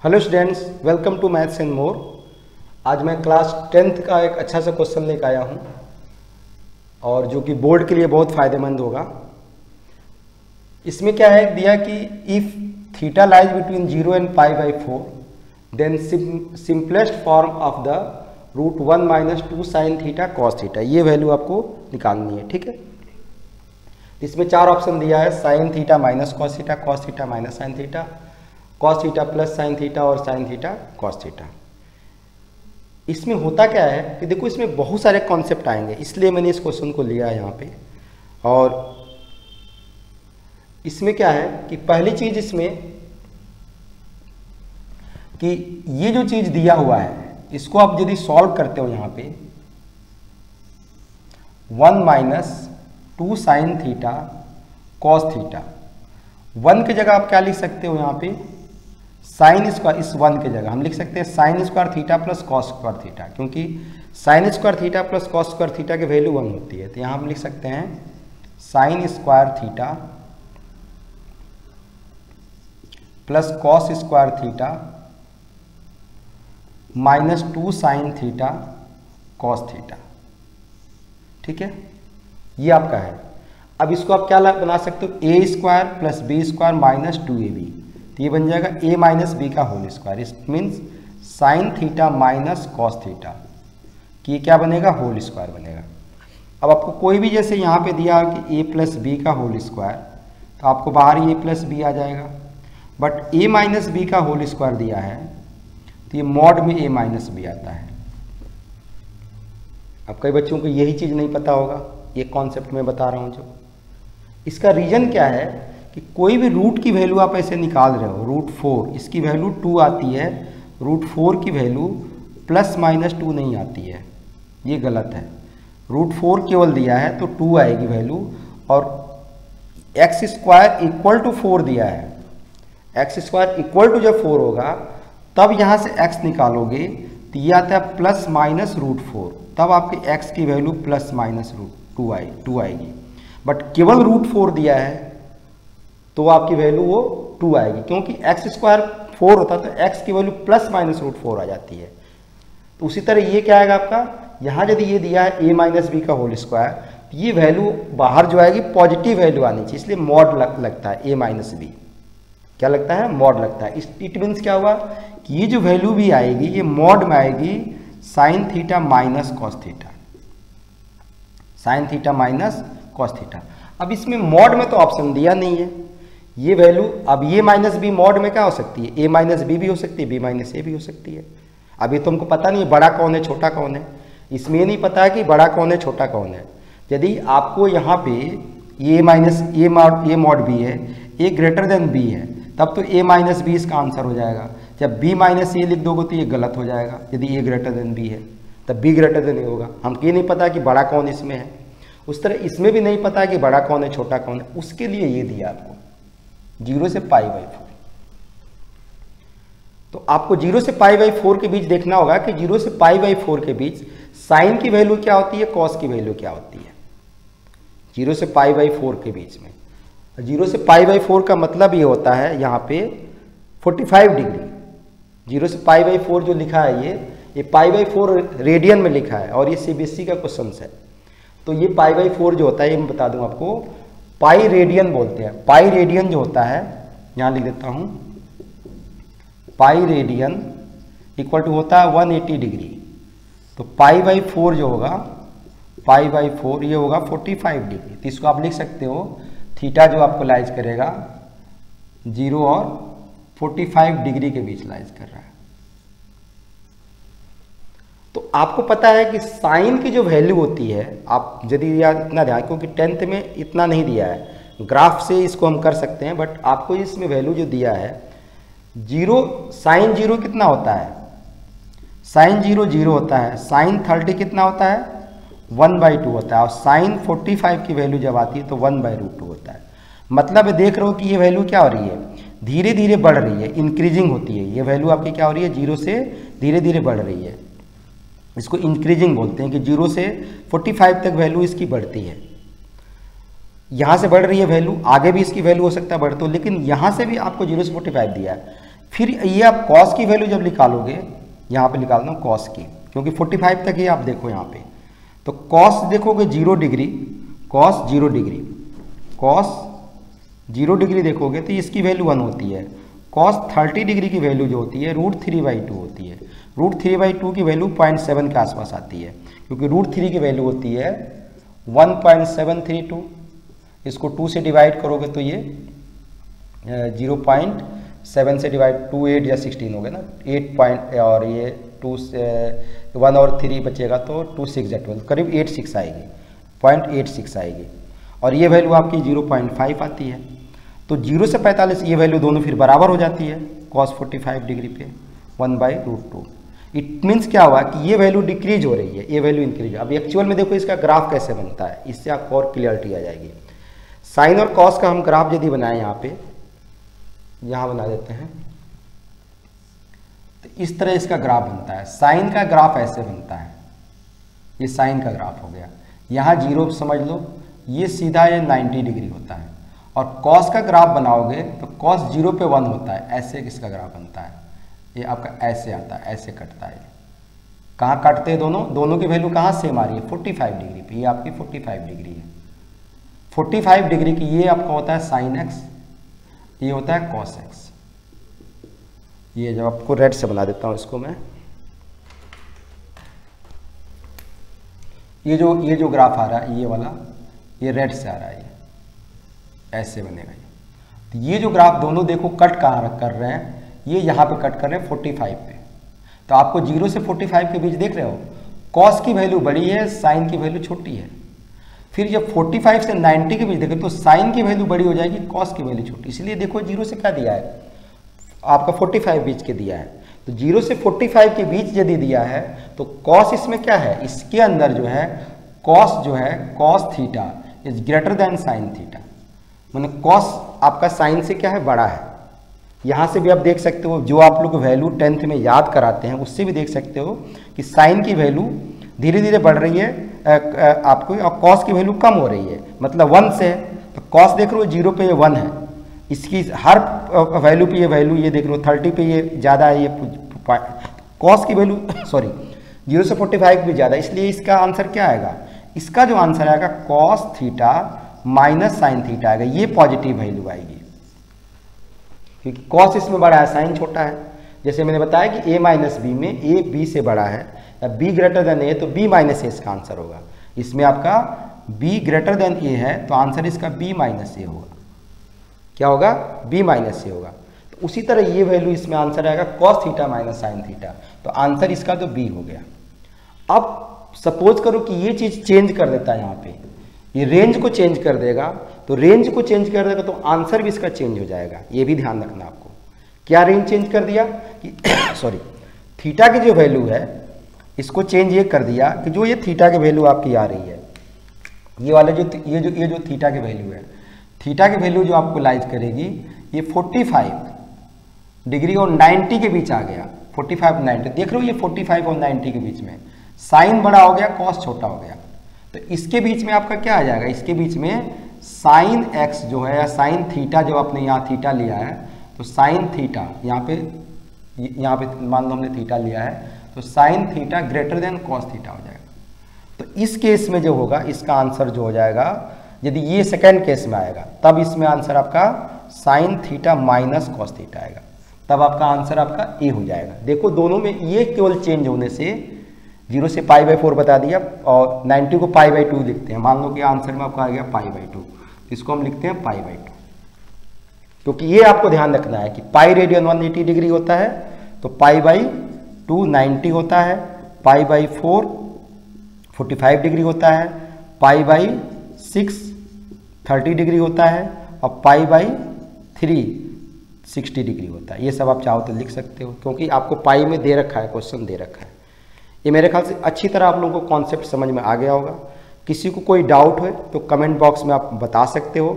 Hello students, welcome to maths and more. आज मैं class 10th का एक अच्छा सा क्वेश्चन लेकर आया हूं और जो कि बोर्ड के लिए बहुत फ़ायदेमंद होगा। इसमें क्या है दिया कि if theta lies between 0 and π/4 then simplest form of the √1 - 2 sin theta cos theta, ये वैल्यू आपको निकालनी है। ठीक है, इसमें चार ऑप्शन दिया है, sin theta minus cos theta, cos theta minus sin theta, cos theta plus sin theta और sin थीटा cos थीटा। इसमें होता क्या है कि देखो, इसमें बहुत सारे कॉन्सेप्ट आएंगे, इसलिए मैंने इस क्वेश्चन को लिया है यहाँ पे। और इसमें क्या है कि पहली चीज इसमें कि ये जो चीज दिया हुआ है इसको आप यदि सॉल्व करते हो यहाँ पे 1 - 2 sin थीटा cos थीटा, 1 की जगह आप क्या लिख सकते हो यहाँ पे साइन स्क्वायर, इस 1 की जगह हम लिख सकते हैं sine square theta plus cos square theta, क्योंकि sine square theta plus cos square theta की वैल्यू 1 होती है। तो यहाँ हम लिख सकते हैं sine square theta plus cos square theta -2 sin theta cos theta. ठीक है, ये आपका है। अब इसको आप क्या बना सकते हो, A square plus B square minus 2ab, तो ये बन जाएगा a माइनस बी का whole square. It means sine theta minus cos theta, कि ये क्या बनेगा, होल स्क्वायर बनेगा। अब आपको कोई भी जैसे यहाँ पे दिया कि a प्लस बी का होल स्क्वायर, तो आपको बाहर ही a प्लस बी आ जाएगा। बट a माइनस बी का होल स्क्वायर दिया है तो ये मॉड में a माइनस बी आता है। अब कई बच्चों को यही चीज़ नहीं पता होगा, ये कॉन्सेप्ट मैं बता रहा हूँ जो। इसका रीज़न क्या है कि कोई भी रूट की वैल्यू आप ऐसे निकाल रहे हो, √4 इसकी वैल्यू 2 आती है, √4 की वैल्यू ±2 नहीं आती है, ये गलत है। √4 केवल दिया है तो 2 आएगी वैल्यू, और x² = 4 दिया है, x² = जब 4 होगा तब यहाँ से x निकालोगे तो ये आता है ±√4, तब आपके x की वैल्यू ±2 आएगी। बट केवल √4 दिया है तो आपकी वैल्यू वो 2 आएगी, क्योंकि x² 4 होता है तो x की वैल्यू ±√4 आ जाती है। तो उसी तरह ये क्या आएगा आपका, यहाँ यदि ये दिया है a माइनस बी का होल स्क्वायर, तो ये वैल्यू बाहर जो आएगी पॉजिटिव वैल्यू आनी चाहिए, इसलिए मॉड लगता है a माइनस बी। क्या लगता है, मॉड लगता है। इट मीन्स क्या हुआ कि ये जो वैल्यू भी आएगी ये मॉड में आएगी sign theta minus cos theta, sign theta minus cos theta. अब इसमें मॉड में तो ऑप्शन दिया नहीं है, ये वैल्यू अब ये माइनस बी मॉड में क्या हो सकती है, a माइनस बी भी हो सकती है, b माइनस ए भी हो सकती है। अभी तुमको पता नहीं है बड़ा कौन है छोटा कौन है, इसमें ये नहीं पता है कि बड़ा कौन है छोटा कौन है। यदि आपको यहाँ पे a minus A mod B है, a ग्रेटर देन b है, तब तो a माइनस बी इसका आंसर हो जाएगा। जब b माइनस ए लिख दोगे तो ये गलत हो जाएगा, यदि a ग्रेटर देन b है तब b ग्रेटर देन ए होगा। हमको ये नहीं पता कि बड़ा कौन इसमें है, उस तरह इसमें भी नहीं पता कि बड़ा कौन है छोटा कौन है, उसके लिए ये दिया आपको 0 से π/4। तो आपको 0 से π/4 के बीच देखना होगा कि 0 से π/4 के बीच साइन की वैल्यू क्या होती है, कॉस की वैल्यू क्या होती है। 0 से π/4 के बीच में 0 से π/4 का मतलब ये होता है यहाँ पे 45 डिग्री। 0 से π/4 जो लिखा है ये π/4 रेडियन में लिखा है, और ये CBSE का क्वेश्चन है। तो ये π/4 जो होता है, ये मैं बता दूं आपको, पाई रेडियन बोलते हैं। पाई रेडियन जो होता है, यहाँ लिख देता हूँ, पाई रेडियन इक्वल टू होता है 180 डिग्री। तो π/4 जो होगा, π/4 ये होगा 45 डिग्री। तो इसको आप लिख सकते हो, थीटा जो आपको लाइज करेगा 0 और 45 डिग्री के बीच लाइज कर रहा है। तो आपको पता है कि साइन की जो वैल्यू होती है, आप यदि याद इतना ध्यान, क्योंकि 10th में इतना नहीं दिया है, ग्राफ से इसको हम कर सकते हैं, बट आपको इसमें वैल्यू जो दिया है 0, साइन 0 कितना होता है, साइन 0 0 होता है, साइन 30 कितना होता है 1/2 होता है, और साइन 45 की वैल्यू जब आती है तो 1/√2 होता है। मतलब देख रहे हो कि ये वैल्यू क्या हो रही है, धीरे धीरे बढ़ रही है, इंक्रीजिंग होती है। ये वैल्यू आपकी क्या हो रही है, 0 से धीरे धीरे बढ़ रही है, इसको इंक्रीजिंग बोलते हैं, कि 0 से 45 तक वैल्यू इसकी बढ़ती है। यहाँ से बढ़ रही है वैल्यू, आगे भी इसकी वैल्यू हो सकता है बढ़ तो, लेकिन यहाँ से भी आपको 0 से 45 दिया है, फिर ये आप कॉस की वैल्यू जब निकालोगे, यहाँ पे निकाल दो कॉस की, क्योंकि 45 तक ही आप देखो यहाँ पे, तो कॉस देखोगे 0 degree, cos 0 degree, cos 0 degree देखोगे तो इसकी वैल्यू 1 होती है। कॉस 30 डिग्री की वैल्यू जो होती है √3/2 होती है। √3/2 की वैल्यू 0.7 के आसपास आती है, क्योंकि √3 की वैल्यू होती है 1.732। इसको 2 से डिवाइड करोगे तो ये 0.7 से डिवाइड 2 8 या 16 हो गया ना, 8 पॉइंट, और ये 2 से 1 और 3 बचेगा तो 2 6 या 12, करीब 86 आएगी, 0.86 आएगी। और ये वैल्यू आपकी 0.5 आती है। तो 0 से 45 ये वैल्यू दोनों फिर बराबर हो जाती है cos 45 डिग्री पे 1/√2। इट मीन्स क्या हुआ कि ये वैल्यू डिक्रीज हो रही है, ये वैल्यू इंक्रीज। अब एक्चुअल में देखो इसका ग्राफ कैसे बनता है, इससे आपको और क्लियरिटी आ जाएगी। साइन और कॉस का हम ग्राफ यदि बनाए यहाँ पे, यहाँ बना देते हैं, तो इस तरह इसका ग्राफ बनता है। साइन का ग्राफ ऐसे बनता है, ये साइन का ग्राफ हो गया, यहाँ 0 समझ लो, ये सीधा ये 90 डिग्री होता है। और कॉस का ग्राफ बनाओगे तो कॉस 0 पे 1 होता है, ऐसे इसका ग्राफ बनता है। ये आपका ऐसे आता है, ऐसे कटता है। कहाँ काटते हैं दोनों की वैल्यू कहाँ सेम आ रही है, 45 डिग्री पे। ये आपकी 45 डिग्री है, 45 डिग्री की ये आपका होता है साइन एक्स, ये होता है कॉस एक्स। ये जब आपको रेड से बना देता हूँ इसको मैं, ये जो ग्राफ आ रहा है ये वाला, ये रेड से आ रहा है, ये ऐसे बनेगा। तो ये जो ग्राफ दोनों देखो कट कहाँ कर रहे हैं, ये यहाँ पे कट कर रहे हैं 45 पे। तो आपको 0 से 45 के बीच देख रहे हो, कॉस की वैल्यू बड़ी है, साइन की वैल्यू छोटी है। फिर जब 45 से 90 के बीच देखें तो साइन की वैल्यू बड़ी हो जाएगी, कॉस की वैल्यू छोटी। इसलिए देखो 0 से क्या दिया है आपका 45 बीच के दिया है। तो 0 से 45 के बीच यदि दिया है तो कॉस इसमें क्या है, इसके अंदर जो है कॉस जो है cos theta is greater than sine theta, मतलब कॉस आपका साइन से क्या है, बड़ा है। यहाँ से भी आप देख सकते हो, जो आप लोग वैल्यू 10th में याद कराते हैं उससे भी देख सकते हो कि साइन की वैल्यू धीरे धीरे बढ़ रही है आपको, और कॉस की वैल्यू कम हो रही है, मतलब 1 से। तो कॉस देख रहे हो 0 पे ये 1 है, इसकी हर वैल्यू पे ये वैल्यू, ये देख रहे हो 30 पे ये ज़्यादा है, ये कॉस की वैल्यू सॉरी 0 से 45 भी ज़्यादा। इसलिए इसका आंसर क्या आएगा, इसका जो आंसर आएगा cos theta minus sine theta आएगा। ये पॉजिटिव वैल्यू आएगी, क्योंकि कॉस इसमें बड़ा है, साइन छोटा है। जैसे मैंने बताया कि a माइनस बी में a b से बड़ा है, या b ग्रेटर देन a, तो b माइनस ए इसका आंसर होगा। इसमें आपका b ग्रेटर देन a है, तो आंसर इसका b माइनस ए होगा। क्या होगा, b माइनस ए होगा। तो उसी तरह ये वैल्यू इसमें आंसर आएगा cos theta minus sine theta, तो आंसर इसका तो b हो गया। अब सपोज करो कि ये चीज़ चेंज कर देता है, यहाँ पे ये रेंज को चेंज कर देगा, तो रेंज को चेंज कर देगा तो आंसर भी इसका चेंज हो जाएगा। ये भी ध्यान रखना आपको। क्या रेंज चेंज कर दिया कि सॉरी थीटा की जो वैल्यू है इसको चेंज ये कर दिया कि जो ये थीटा की वैल्यू आपकी आ रही है, ये वाला जो ये जो थीटा की वैल्यू है, थीटा की वैल्यू जो आपको लाइज करेगी ये 45 डिग्री और 90 के बीच आ गया। 45 90 देख रहे हो, ये 45 और 90 के बीच में साइन बड़ा हो गया, कॉस छोटा हो गया। तो इसके बीच में आपका क्या आ जाएगा, इसके बीच में साइन एक्स जो है या साइन थीटा, जो आपने यहाँ थीटा लिया है, तो साइन थीटा यहाँ पे मान लो हमने थीटा लिया है, तो sine theta greater than cos theta हो जाएगा। तो इस केस में जो होगा इसका आंसर जो हो जाएगा, यदि ये सेकेंड केस में आएगा तब इसमें आंसर आपका sign theta minus cos theta आएगा, तब आपका आंसर आपका ए हो जाएगा। देखो दोनों में ये केवल चेंज होने से 0 से π/4 बता दिया, और 90 को π/2 लिखते हैं। मान लो कि आंसर में आपका आ गया π/2, इसको हम लिखते हैं π/2, क्योंकि ये आपको ध्यान रखना है कि पाई रेडियन 180 डिग्री होता है, तो π/2 90 होता है, π/4 45 डिग्री होता है, π/6 30 डिग्री होता है, और π/3 60 डिग्री होता है। ये सब आप चाहो तो लिख सकते हो, क्योंकि आपको पाई में दे रखा है, क्वेश्चन दे रखा है। ये मेरे ख्याल से अच्छी तरह आप लोगों को कॉन्सेप्ट समझ में आ गया होगा। किसी को कोई डाउट हो तो कमेंट बॉक्स में आप बता सकते हो।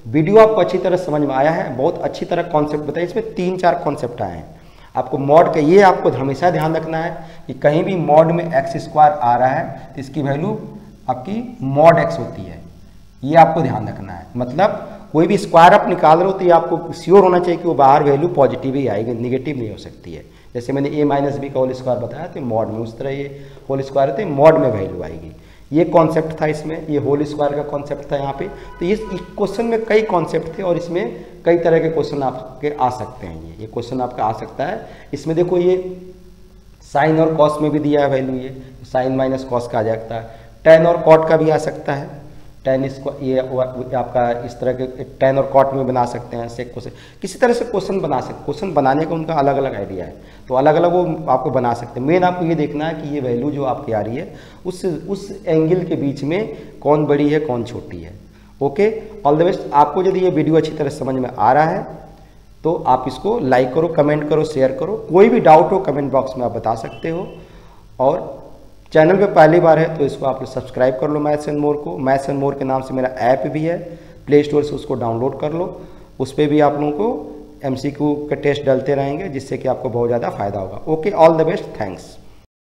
वीडियो आपको अच्छी तरह समझ में आया है, बहुत अच्छी तरह कॉन्सेप्ट बताया। इसमें 3-4 कॉन्सेप्ट आए हैं। आपको मॉड का ये आपको हमेशा ध्यान रखना है कि कहीं भी मॉड में x² आ रहा है तो इसकी वैल्यू आपकी मॉड x होती है, ये आपको ध्यान रखना है। मतलब कोई भी स्क्वायर आप निकाल रहे हो तो ये आपको श्योर होना चाहिए कि वो बाहर वैल्यू पॉजिटिव ही आएगी, निगेटिव नहीं हो सकती है। जैसे मैंने a माइनस बी का होल स्क्वायर बताया तो मॉड में उस तरह ये होल स्क्वायर है तो मॉड में वैल्यू आएगी। ये कॉन्सेप्ट था इसमें, ये होल स्क्वायर का कॉन्सेप्ट था यहाँ पे। तो इस क्वेश्चन में कई कॉन्सेप्ट थे और इसमें कई तरह के क्वेश्चन आपके आ सकते हैं। ये क्वेश्चन आपका आ सकता है। इसमें देखो ये साइन और कॉस में भी दिया है वैल्यू, ये साइन माइनस कॉस का आ जाता है। टेन और कॉट का भी आ सकता है, टेन इसको ये आपका इस तरह के टेन और कॉट में बना सकते हैं सेक क्वेश्चन, किसी तरह से क्वेश्चन बना सकते। क्वेश्चन बनाने का उनका अलग अलग आइडिया है, तो अलग अलग वो आपको बना सकते हैं। मेन आपको ये देखना है कि ये वैल्यू जो आपकी आ रही है उस एंगल के बीच में कौन बड़ी है कौन छोटी है। Okay, all the best. आपको यदि ये वीडियो अच्छी तरह समझ में आ रहा है तो आप इसको लाइक करो, कमेंट करो, शेयर करो। कोई भी डाउट हो कमेंट बॉक्स में आप बता सकते हो। और चैनल पे पहली बार है तो इसको आप लोग सब्सक्राइब कर लो मैथ्स एंड मोर को। मैथ्स एंड मोर के नाम से मेरा ऐप भी है, प्ले स्टोर से उसको डाउनलोड कर लो। उस पर भी आप लोगों को MCQ के टेस्ट डलते रहेंगे जिससे कि आपको बहुत ज़्यादा फायदा होगा। Okay, all the best, thanks.